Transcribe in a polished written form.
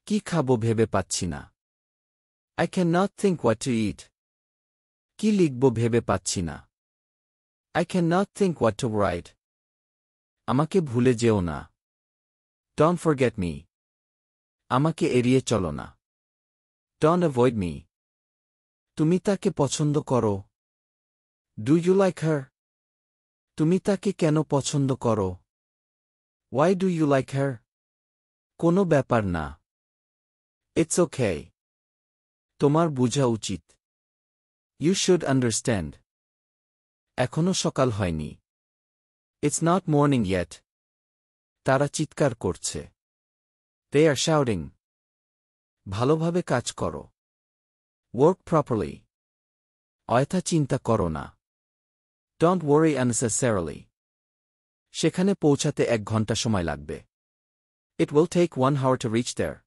কি খাবো ভেবে পাচ্ছি না। I cannot think what to eat. কি লিখব ভেবে পাচ্ছি না। I cannot think what to write. আমাকে ভুলে যেও না। Don't forget me. আমাকে এড়িয়ে চলো না। Don't avoid me. তুমি তাকে পছন্দ করো? Do you like her? তুমি তাকে কেন পছন্দ করো? Why do you like her? কোনো ব্যাপার না। It's okay. তোমার বুঝা উচিত। You should understand. এখনো সকাল হয়নি। It's not morning yet. তারা চিৎকার করছে। They are shouting. ভালোভাবে কাজ করো। Work properly. অযথা চিন্তা করো না। Don't worry unnecessarily. সেখানে পৌঁছাতে 1 ঘন্টা সময় লাগবে। It will take 1 hour to reach there.